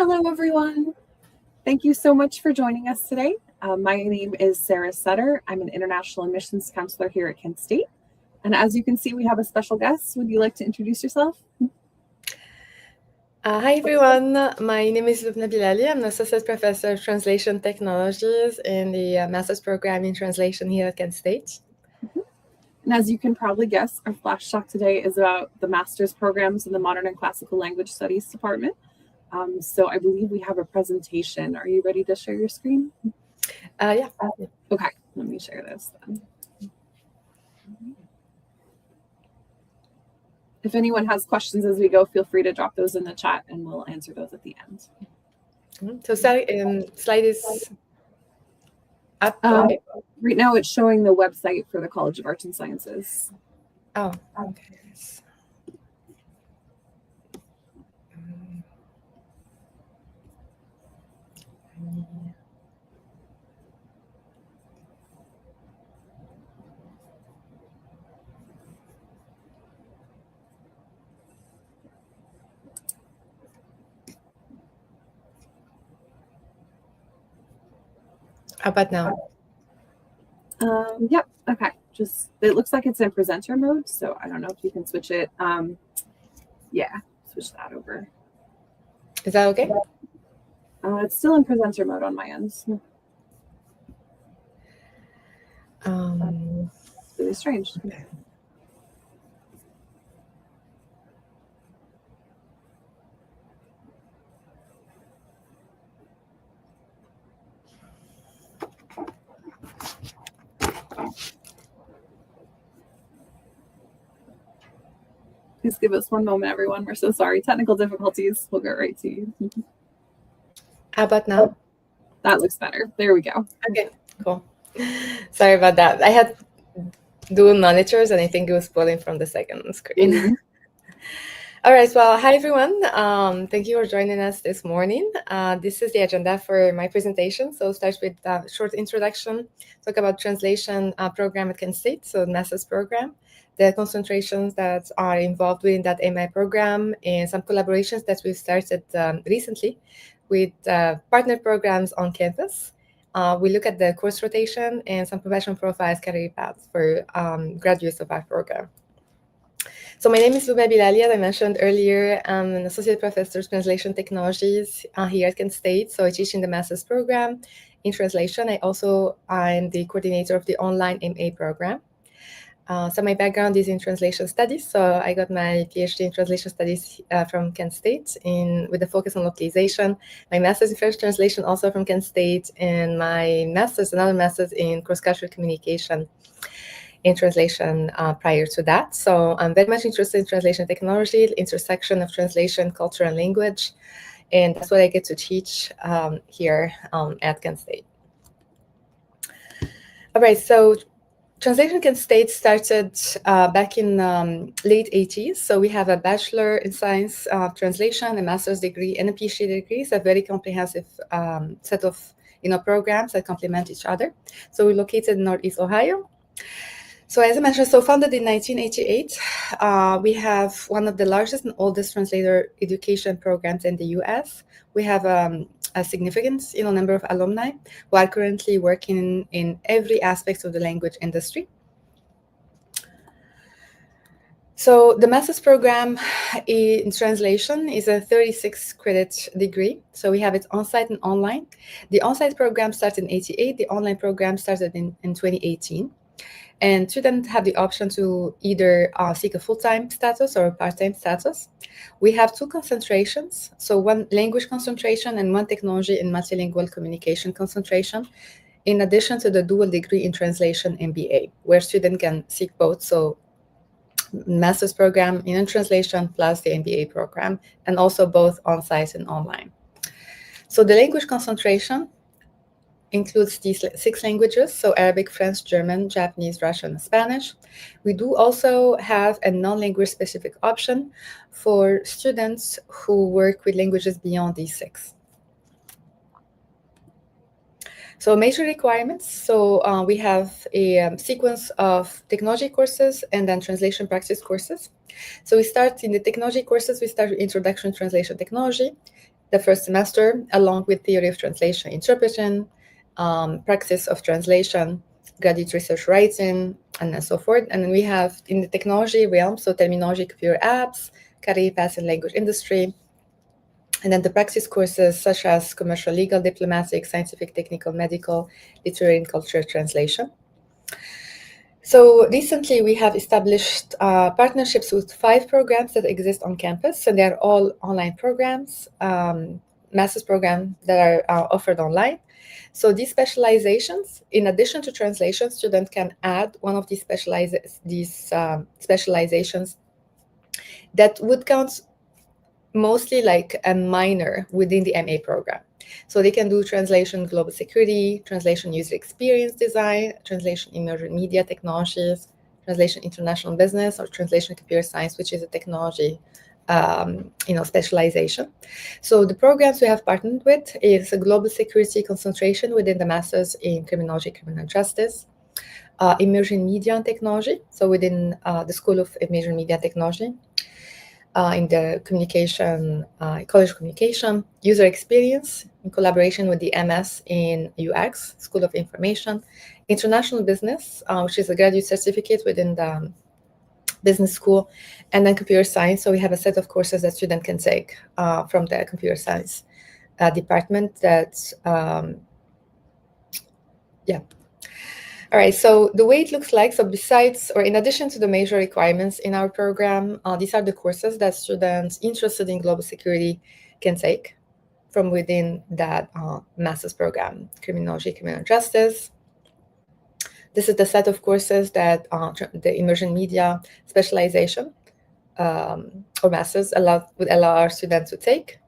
Hello, everyone. Thank you so much for joining us today. My name is Sarah Sutter. I'm an international admissions counselor here at Kent State. And as you can see, we have a special guest. Would you like to introduce yourself? Hi, everyone. My name is Loubna Bilali. I'm an associate professor of translation technologies in the master's program in translation here at Kent State. And as you can probably guess, our flash talk today is about the master's programs in the Modern and Classical Language Studies department. So I believe we have a presentation. Are you ready to share your screen? Yeah. Okay, let me share this then. If anyone has questions as we go, feel free to drop those in the chat and we'll answer those at the end. So slide is up. Right now it's showing the website for the College of Arts and Sciences. Oh, okay. How about now? Yep. Okay. Just it looks like it's in presenter mode, so I don't know if you can switch it. Yeah, switch that over. Is that okay? It's still in presenter mode on my end. Really strange. Okay. Please give us one moment, everyone. We're so sorry. Technical difficulties. We'll get right to you. How about now? That looks better. There we go. Okay, cool. Sorry about that. I had dual monitors and I think it was pulling from the second screen. Mm-hmm. All right, well, hi everyone. Thank you for joining us this morning. This is the agenda for my presentation. So start with a short introduction, talk about translation program at Kent State, so NASA's program, the concentrations that are involved within that MI program, and some collaborations that we've started recently with partner programs on campus. We look at the course rotation and some professional profiles, career paths for graduates of our program. So my name is Loubna Bilali, as I mentioned earlier. I'm an associate professor of translation technologies here at Kent State. So I teach in the master's program in translation. I'm the coordinator of the online MA program. So my background is in translation studies. So I got my PhD in translation studies from Kent State with a focus on localization. My master's in French translation also from Kent State, and another master's in cross-cultural communication in translation prior to that. So I'm very much interested in translation technology, the intersection of translation, culture, and language. And that's what I get to teach here at Kent State. All right, so translation Kent State started back in late 80s. So we have a bachelor in science translation, a master's degree, and a PhD degree. It's a very comprehensive set of programs that complement each other. So we're located in Northeast Ohio. So as I mentioned, founded in 1988, we have one of the largest and oldest translator education programs in the US. We have a significant number of alumni who are currently working in every aspect of the language industry. So the master's program in translation is a 36-credit degree. So we have it on-site and online. The on-site program started in 1988. The online program started in 2018. And students have the option to either seek a full-time status or a part-time status. We have two concentrations, so one language concentration and one technology and multilingual communication concentration, in addition to the dual degree in translation MBA, where students can seek both, so master's program in translation plus the MBA program, and also both on-site and online. So the language concentration includes these 6 languages, so Arabic, French, German, Japanese, Russian, and Spanish. We do also have a non-language specific option for students who work with languages beyond these 6. So major requirements. So we have a sequence of technology courses and then translation practice courses. So we start in the technology courses, we start with Introduction to Translation Technology, the first semester, along with theory of translation interpretation, practice of translation, graduate research writing, and then so forth. And then we have in the technology realm, so terminology, computer apps, career paths in language industry, and then the practice courses such as commercial, legal, diplomatic, scientific, technical, medical, literary, and cultural translation. So recently we have established partnerships with 5 programs that exist on campus, and they're all online programs, master's programs that are offered online. So these specializations, in addition to translation, students can add one of these specializations that would count mostly like a minor within the MA program. So they can do translation global security, translation user experience design, translation emerging media technologies, translation international business, or translation computer science, which is a technology specialization. So the programs we have partnered with is a global security concentration within the Masters in Criminology, Criminal Justice, emerging media and technology, so within the School of Emerging Media Technology, in the communication, college communication, user experience in collaboration with the MS in UX, School of Information, international business, which is a graduate certificate within the business school, and then computer science. So we have a set of courses that students can take from the computer science department that, All right, so the way it looks like, so besides or in addition to the major requirements in our program, these are the courses that students interested in global security can take from within that master's program, Criminology, Criminal Justice. This is the set of courses that the immersion media specialization or masters would allow our students to take.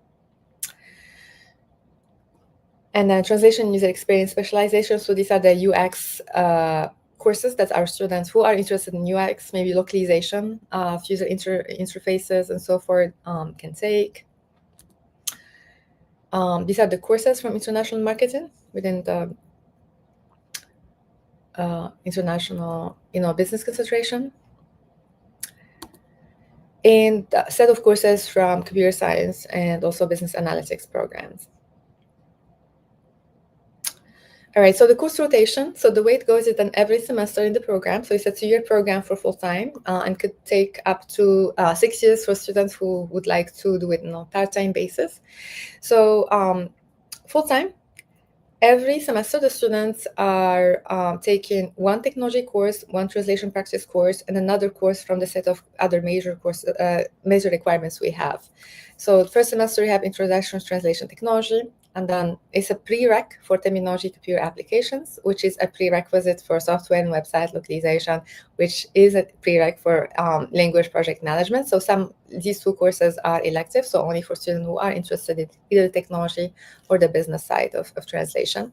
And then translation user experience specialization. So these are the UX courses that our students who are interested in UX, maybe localization of user interfaces and so forth, can take. These are the courses from international marketing within the international, business concentration. And a set of courses from computer science and also business analytics programs. All right, so the course rotation, so the way it goes is that every semester in the program, so it's a 2-year program for full-time and could take up to 6 years for students who would like to do it on a part-time basis. So full-time, every semester the students are taking one technology course, one translation practice course, and another course from the set of other major requirements we have. So the first semester we have Introduction to Translation Technology, and then it's a prereq for terminology computer applications, which is a prerequisite for software and website localization, which is a prereq for language project management. So these 2 courses are elective, so only for students who are interested in either the technology or the business side of translation.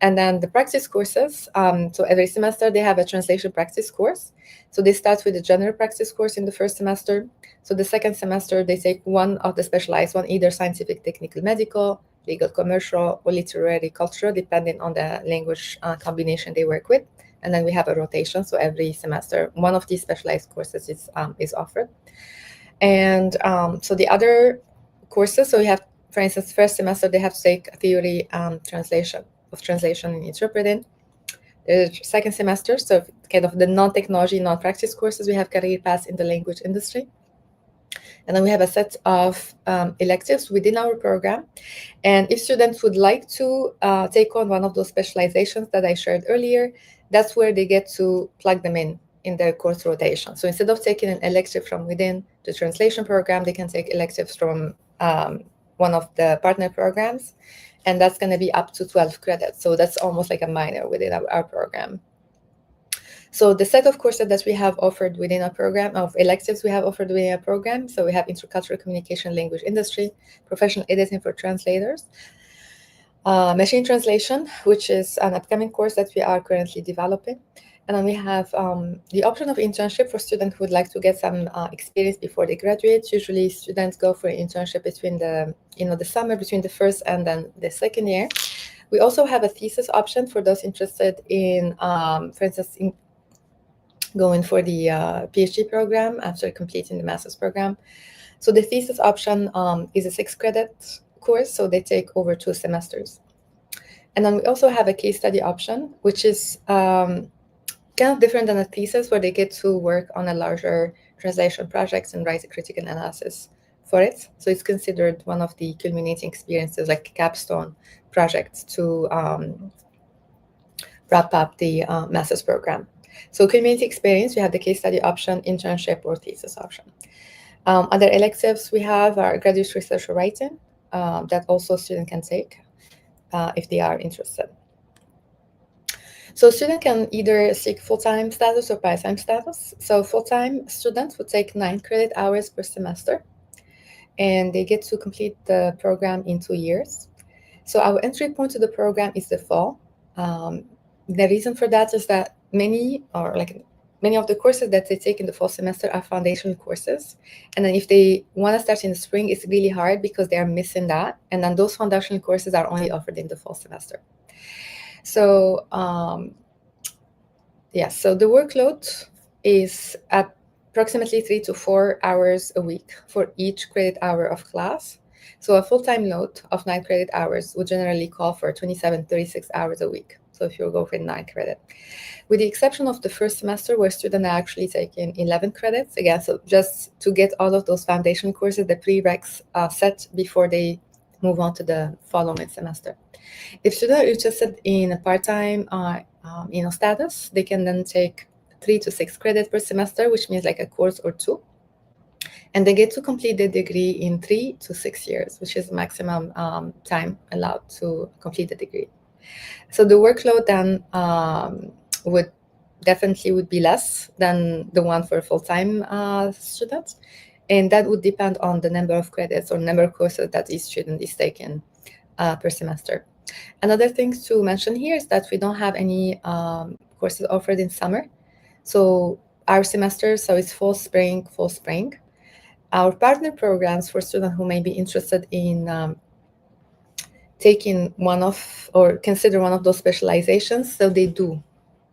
And then the practice courses, so every semester they have a translation practice course. So they start with the general practice course in the first semester. So the second semester they take one of the specialized one, either scientific, technical, medical, legal, commercial, or literary, cultural, depending on the language combination they work with. And then we have a rotation. So every semester, one of these specialized courses is offered. And so the other courses, so we have, for instance, first semester, they have to take a theory translation and interpreting. The second semester, so kind of the non-technology, non-practice courses, we have career paths in the language industry. And then we have a set of electives within our program. And if students would like to take on one of those specializations that I shared earlier, that's where they get to plug them in their course rotation. So instead of taking an elective from within the translation program, they can take electives from one of the partner programs, and that's going to be up to 12 credits. So that's almost like a minor within our program. So the set of courses that we have offered within our program, of electives we have offered within our program, so we have intercultural communication, language industry, professional editing for translators, machine translation, which is an upcoming course that we are currently developing. And then we have the option of internship for students who would like to get some experience before they graduate. Usually students go for an internship between the summer, between the first and then the second year, We also have a thesis option for those interested in, for instance, in going for the PhD program after completing the master's program. So the thesis option is a 6-credit course, so they take over 2 semesters. And then we also have a case study option, which is kind of different than a thesis, where they get to work on a larger translation projects and write a critical analysis for it. So it's considered one of the culminating experiences, like capstone projects, to wrap up the master's program. So community experience, we have the case study option, internship, or thesis option. Other electives we have are graduate research or writing that also student can take if they are interested. So student can either seek full-time status or part-time status. So full-time students would take 9 credit hours per semester, and they get to complete the program in 2 years. So our entry point to the program is the fall. The reason for that is that many of the courses that they take in the fall semester are foundational courses. And then if they want to start in the spring, it's really hard because they are missing that. And then those foundational courses are only offered in the fall semester. So so the workload is approximately 3 to 4 hours a week for each credit hour of class. So a full-time load of 9 credit hours would generally call for 27, 36 hours a week. So if you go for 9 credit, with the exception of the first semester where students are actually taking 11 credits, again, so just to get all of those foundation courses, the prereqs set before they move on to the following semester. If students are interested in a part-time status, they can then take 3 to 6 credits per semester, which means like a course or 2. And they get to complete the degree in 3 to 6 years, which is maximum time allowed to complete the degree. So the workload then would be less than the one for full-time students. And that would depend on the number of credits or number of courses that each student is taking per semester. Another thing to mention here is that we don't have any courses offered in summer. So our semester, so it's fall, spring. Our partner programs for students who may be interested in taking one of or consider one of those specializations, so they do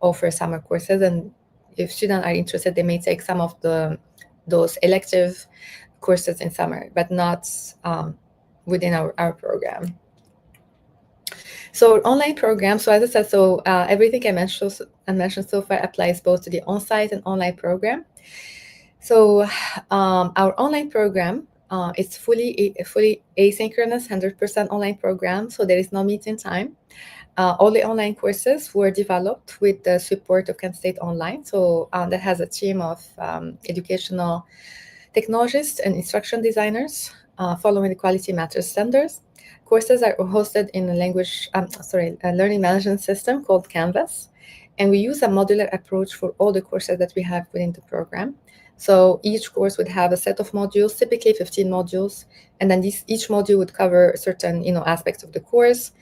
offer summer courses. And if students are interested, they may take some of those elective courses in summer, but not within our program. So online program, so as I said, everything I mentioned so far applies both to the on-site and online program. So our online program is fully asynchronous, 100% online program, so there is no meeting time. All the online courses were developed with the support of Kent State Online, so that has a team of educational technologists and instruction designers following the quality matters standards. Courses are hosted in a learning management system called Canvas, and we use a modular approach for all the courses that we have within the program. So each course would have a set of modules, typically 15 modules, and then each module would cover certain aspects of the course.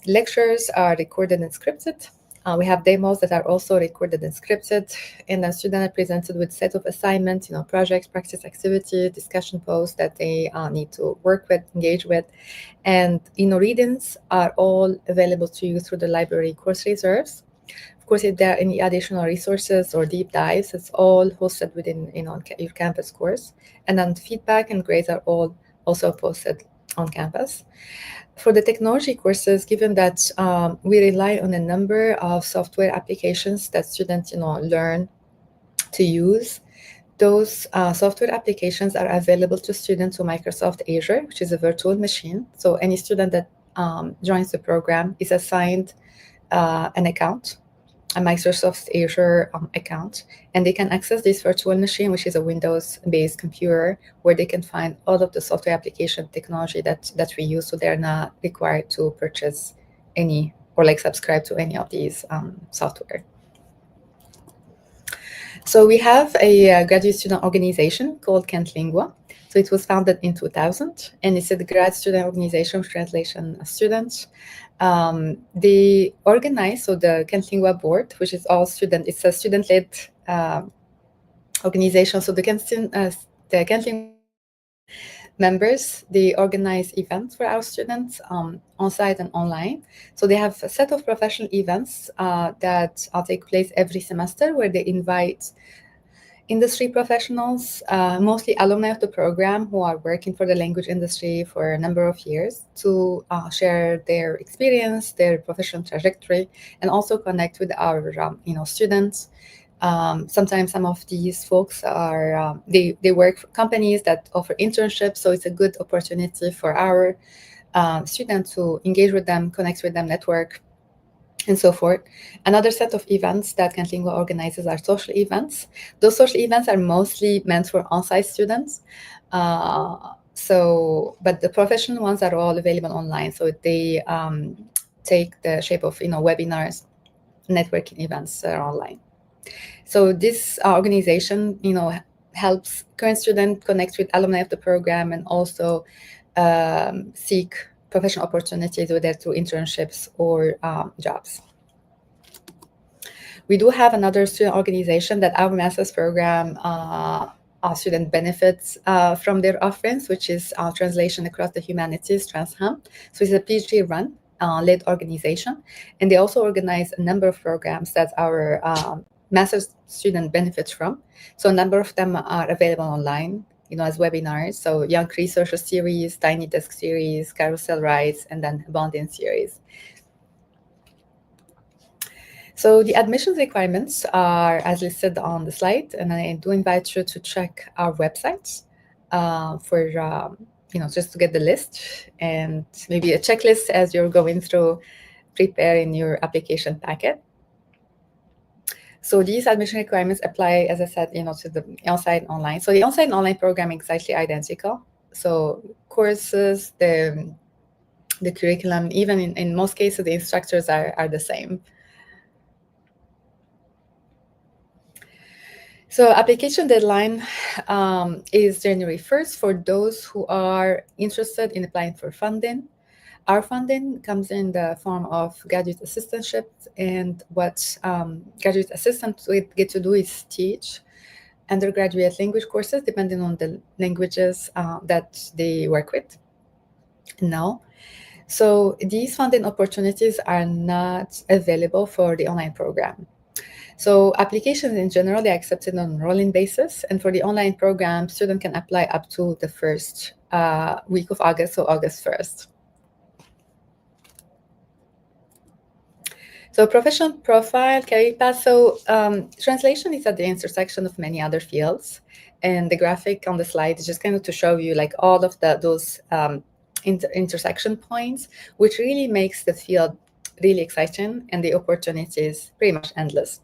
Lectures are recorded and scripted. We have demos that are also recorded and scripted, and then students are presented with a set of assignments, projects, practice activities, discussion posts that they need to work with, engage with. And readings are all available to you through the library course reserves. Of course, if there are any additional resources or deep dives, it's all hosted within your campus course. And then feedback and grades are all also posted on campus. For the technology courses, given that we rely on a number of software applications that students learn to use, those software applications are available to students on Microsoft Azure, which is a virtual machine. So any student that joins the program is assigned an account, a Microsoft Azure account, and they can access this virtual machine, which is a Windows-based computer, where they can find all of the software application technology that we use. So they're not required to purchase any or subscribe to any of these software. So we have a graduate student organization called Kent Lingua. So it was founded in 2000, and it's a grad student organization for translation students. They organize, so the Kent Lingua board, which is all student, it's a student-led organization. So the Kent Lingua members, they organize events for our students on-site and online. So they have a set of professional events that take place every semester where they invite industry professionals, mostly alumni of the program who are working for the language industry for a number of years, to share their experience, their professional trajectory, and also connect with our students. Sometimes some of these folks are they work for companies that offer internships, so it's a good opportunity for our students to engage with them, connect with them, network, and so forth. Another set of events that Cantlingua organizes are social events. Those social events are mostly meant for on-site students. But the professional ones are all available online. So they take the shape of webinars, networking events that are online. So this organization, helps current students connect with alumni of the program and also seek professional opportunities, whether through internships or jobs. We do have another student organization that our master's program our student benefits from their offerings, which is Translation Across the Humanities, TransHum. So it's a PhD run led organization, and they also organize a number of programs that our master's student benefits from. So a number of them are available online, as webinars. So Young Researcher Series, Tiny Desk Series, Carousel Rides, and then Abundance Series. So the admissions requirements are as listed on the slide, and I do invite you to check our website for just to get the list and maybe a checklist as you're going through preparing your application packet. So these admission requirements apply, as I said, to the on-site and online. So the on-site and online program is exactly identical. So courses, the curriculum, even in most cases, the instructors are the same. So application deadline is January 1st for those who are interested in applying for funding. Our funding comes in the form of graduate assistantships, and what graduate assistants get to do is teach undergraduate language courses depending on the languages that they work with now. So these funding opportunities are not available for the online program. So applications in general, they're accepted on a rolling basis. And for the online program, students can apply up to the first week of August, so August 1st. So professional profile, career path. So translation is at the intersection of many other fields. And the graphic on the slide is just kind of to show you like all of those intersection points, which really makes the field really exciting and the opportunities pretty much endless.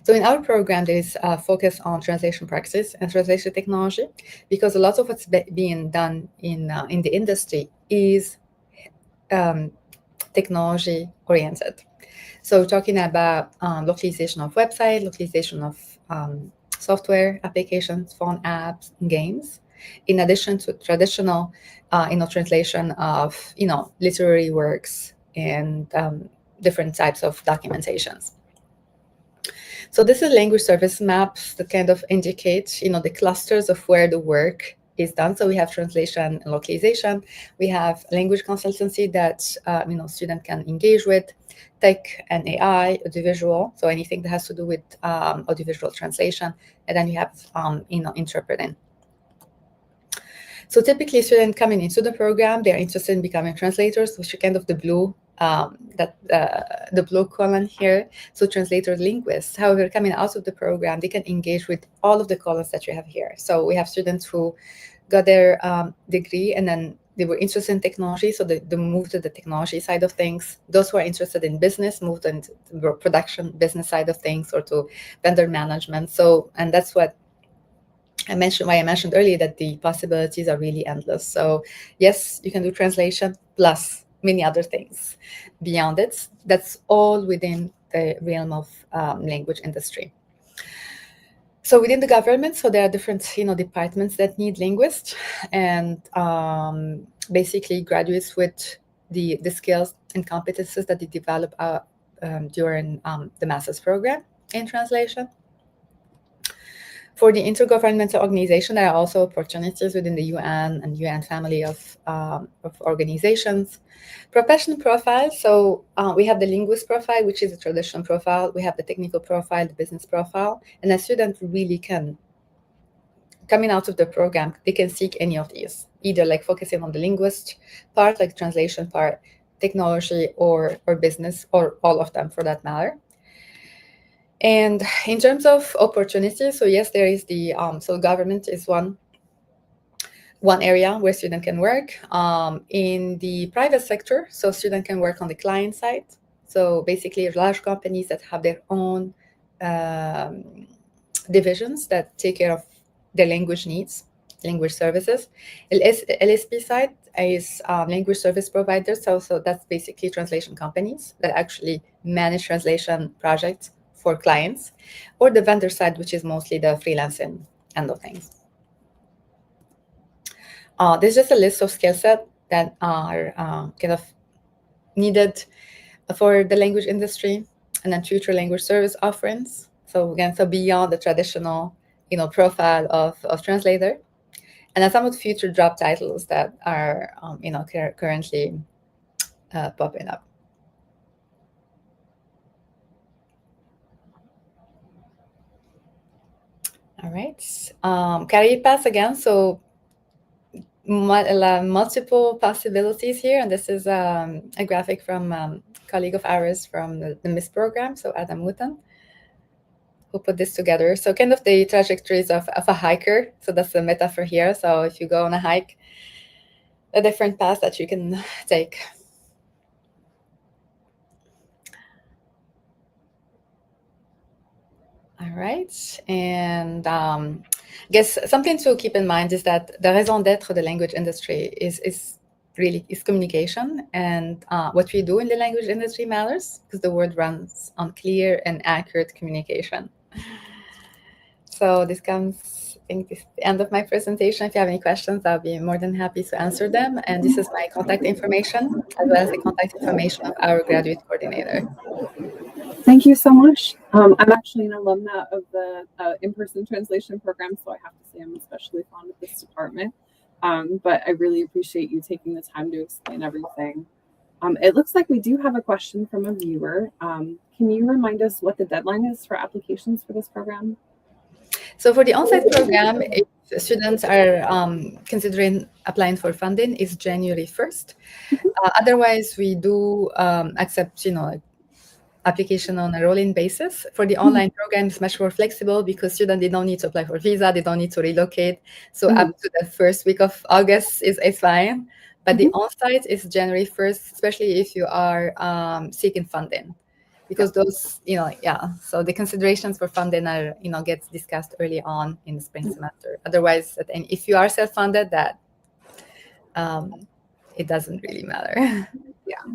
So in our program, there is a focus on translation practice and translation technology, because a lot of what's being done in the industry is technology oriented. So talking about localization of website, localization of software applications, phone apps, games, in addition to traditional translation of literary works and different types of documentations. So this is language service maps that kind of indicate, the clusters of where the work is done. So we have translation and localization. We have language consultancy that, student can engage with, tech and AI, audiovisual. So anything that has to do with audiovisual translation. And then you have, interpreting. So typically students coming into the program, they're interested in becoming translators, which are kind of the blue the blue column here, so translator linguists. However, coming out of the program, they can engage with all of the columns that you have here. So we have students who got their degree and then they were interested in technology, so they moved to the technology side of things. Those who are interested in business moved into the production business side of things or to vendor management. So, and that's what I mentioned earlier, that the possibilities are really endless. So yes, you can do translation plus many other things beyond it. That's all within the realm of language industry. So within the government, so there are different departments that need linguists, and basically graduates with the skills and competences that they develop during the master's program in translation. For the intergovernmental organization, there are also opportunities within the UN and UN family of organizations. Professional profile, so we have the linguist profile, which is a traditional profile. We have the technical profile, the business profile, and a student really can, coming out of the program, they can seek any of these, either like focusing on the linguist part, like translation part, technology, or business, or all of them for that matter. And in terms of opportunities, so yes, there is the so government is one area where student can work. In the private sector, so student can work on the client side. So basically, large companies that have their own divisions that take care of their language needs, language services. LSP side is language service providers. So that's basically translation companies that actually manage translation projects for clients, or the vendor side, which is mostly the freelancing end of things. There's just a list of skill set that are kind of needed for the language industry, and then future language service offerings. So again, so beyond the traditional, profile of translator, and then some of the future job titles that are, currently popping up. All right, career paths again. So multiple possibilities here, and this is a graphic from a colleague of ours from the MIS program, so Adam Wooten, who put this together. So kind of the trajectories of a hiker. So that's the metaphor here. So if you go on a hike, a different path that you can take. All right, and I guess something to keep in mind is that the raison d'être of the language industry is really communication, and what we do in the language industry matters because the world runs on clear and accurate communication. So this comes, I think, this is the end of my presentation. If you have any questions, I'll be more than happy to answer them. And this is my contact information, as well as the contact information of our graduate coordinator. Thank you so much. I'm actually an alumna of the in-person translation program, so I have to say I'm especially fond of this department. But I really appreciate you taking the time to explain everything. It looks like we do have a question from a viewer. Can you remind us what the deadline is for applications for this program? So for the on-site program, if students are considering applying for funding, is January 1st. Otherwise, we do accept, application on a rolling basis. For the online program, it's much more flexible because students, they don't need to apply for visa, they don't need to relocate. So up to the first week of August is fine. But the on-site is January 1st, especially if you are seeking funding. Because those, so the considerations for funding are, gets discussed early on in the spring semester. Otherwise, if you are self-funded, that it doesn't really matter. Yeah.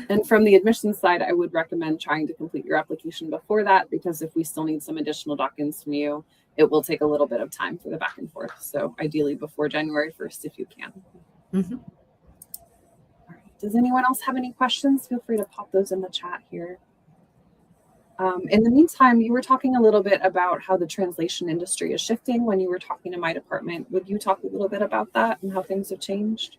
And from the admissions side, I would recommend trying to complete your application before that, because if we still need some additional documents from you, it will take a little bit of time for the back and forth. So ideally before January 1st, if you can. Mm-hmm. All right. Does anyone else have any questions? Feel free to pop those in the chat here. In the meantime, you were talking a little bit about how the translation industry is shifting when you were talking to my department. Would you talk a little bit about that and how things have changed?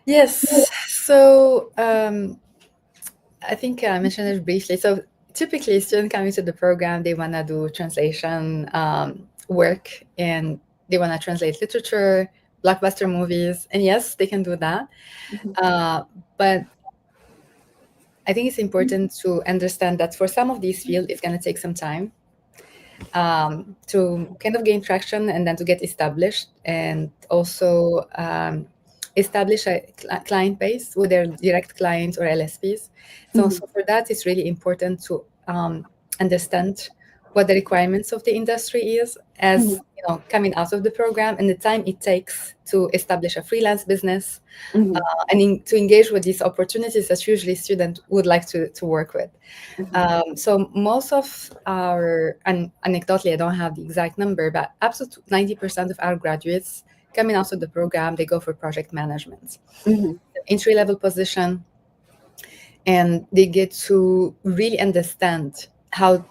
Yes. So I think I mentioned it briefly. So typically, students coming to the program, they want to do translation work, and they want to translate literature, blockbuster movies. And yes, they can do that. But I think it's important to understand that for some of these fields, it's going to take some time to kind of gain traction and then to get established, and also establish a client base with their direct clients or LSPs. So for that, it's really important to understand what the requirements of the industry is as coming out of the program, and the time it takes to establish a freelance business and to engage with these opportunities that usually students would like to work with. So most of our, and anecdotally, I don't have the exact number, but up to 90% of our graduates coming out of the program, they go for project management, entry-level position, and they get to really understand how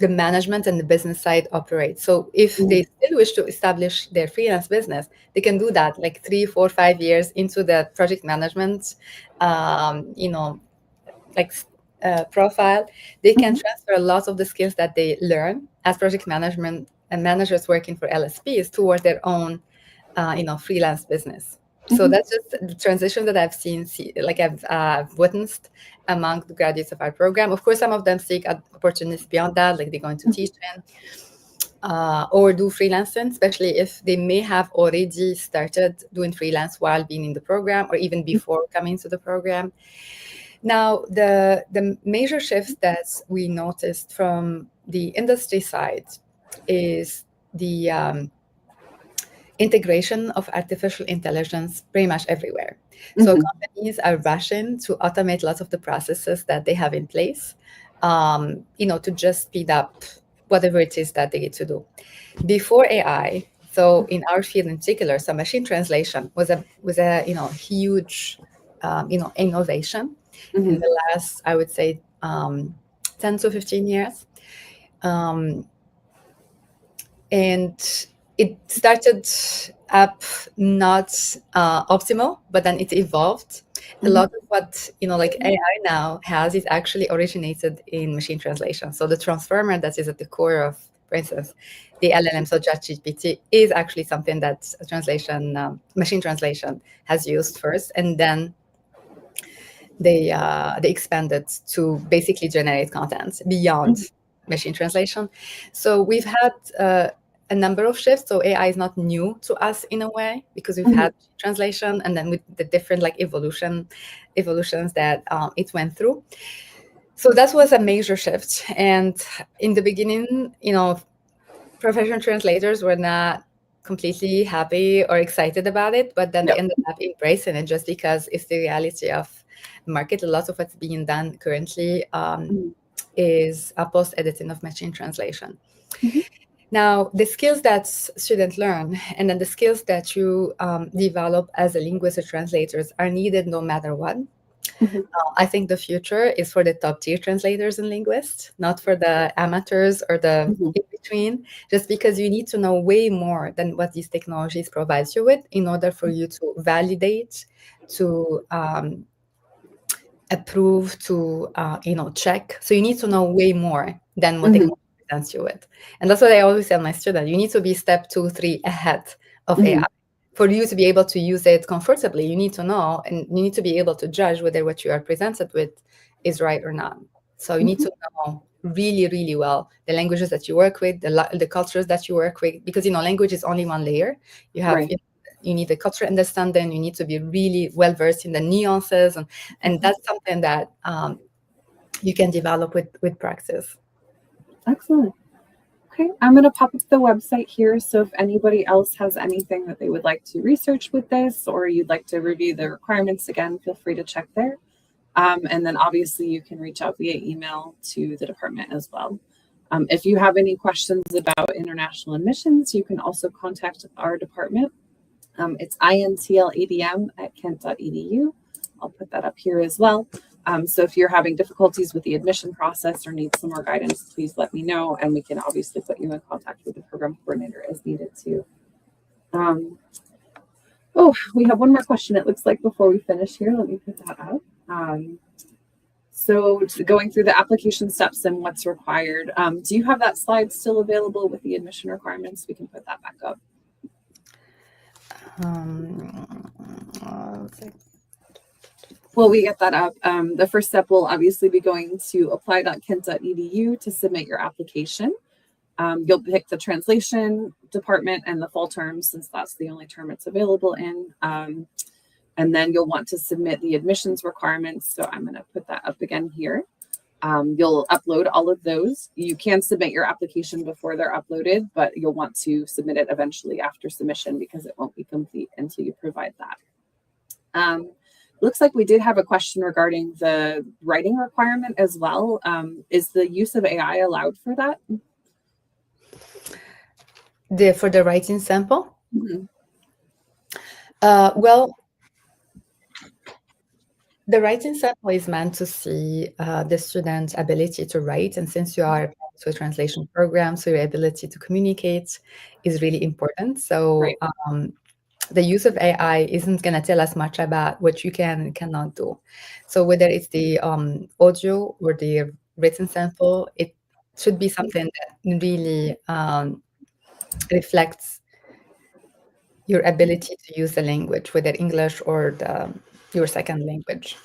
the management and the business side operate. So if they still wish to establish their freelance business, they can do that like 3, 4, 5 years into the project management, profile. They can transfer a lot of the skills that they learn as project management and managers working for LSPs toward their own, freelance business. So that's just the transition that I've seen, I've witnessed among the graduates of our program. Of course, some of them seek opportunities beyond that, like they're going to teach in or do freelancing, especially if they may have already started doing freelance while being in the program or even before coming to the program. Now, the major shifts that we noticed from the industry side is the integration of artificial intelligence pretty much everywhere. So companies are rushing to automate lots of the processes that they have in place, to just speed up whatever it is that they need to do. Before AI, so in our field in particular, so machine translation was a huge innovation in the last, I would say, 10 to 15 years. And it started up not optimal, but then it evolved. A lot of what AI now has is actually originated in machine translation. So the transformer that is at the core of, for instance, the LLM, so ChatGPT, is actually something that machine translation has used first, and then they expanded to basically generate content beyond machine translation. So we've had a number of shifts. So AI is not new to us in a way, because we've had translation, and then with the different evolutions that it went through. So that was a major shift. And in the beginning, professional translators were not completely happy or excited about it, but then they ended up embracing it just because it's the reality of the market. A lot of what's being done currently is a post-editing of machine translation. Now, the skills that students learn and then the skills that you develop as a linguist or translators are needed no matter what. I think the future is for the top tier translators and linguists, not for the amateurs or the in-between, just because you need to know way more than what these technologies provide you with in order for you to validate, to approve, to check. So you need to know way more than what technology presents you with. And that's what I always tell my students. You need to be step 2, 3 ahead of AI. For you to be able to use it comfortably, you need to know, and you need to be able to judge whether what you are presented with is right or not. So you need to know really, really well the languages that you work with, the cultures that you work with, because language is only one layer. You have you need the cultural understanding. You need to be really well versed in the nuances, and that's something that you can develop with practice. Excellent. Okay, I'm going to pop up the website here. So if anybody else has anything that they would like to research with this, or you'd like to review the requirements again, feel free to check there. And then obviously you can reach out via email to the department as well. If you have any questions about international admissions, you can also contact our department. It's intladm@kent.edu. I'll put that up here as well. So if you're having difficulties with the admission process or need some more guidance, please let me know, and we can obviously put you in contact with the program coordinator as needed too. We have one more question, it looks like, before we finish here. Let me put that up. So going through the application steps and what's required, do you have that slide still available with the admission requirements? We can put that back up. Well, we get that up. The first step will obviously be going to apply.kent.edu to submit your application. You'll pick the translation department and the full term, since that's the only term it's available in. And then you'll want to submit the admissions requirements. So I'm going to put that up again here. You'll upload all of those. You can submit your application before they're uploaded, but you'll want to submit it eventually after submission, because it won't be complete until you provide that. Looks like we did have a question regarding the writing requirement as well. Is the use of AI allowed for that? For the writing sample? Well, The writing sample is meant to see the student's ability to write. And since you are to a translation program, so your ability to communicate is really important. So the use of AI isn't going to tell us much about what you can and cannot do. So whether it's the audio or the written sample, it should be something that really reflects your ability to use the language, whether English or your second language.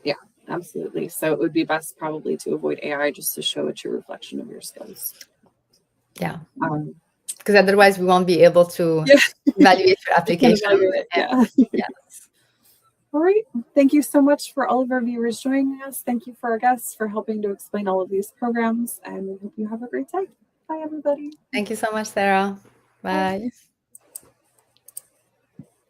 Yeah, absolutely. So it would be best probably to avoid AI just to show a true reflection of your skills. Yeah. Because otherwise we won't be able to evaluate your application. Yeah. Yes. All right. Thank you so much for all of our viewers joining us. Thank you for our guests for helping to explain all of these programs. And we hope you have a great day. Bye, everybody. Thank you so much, Sarah. Bye.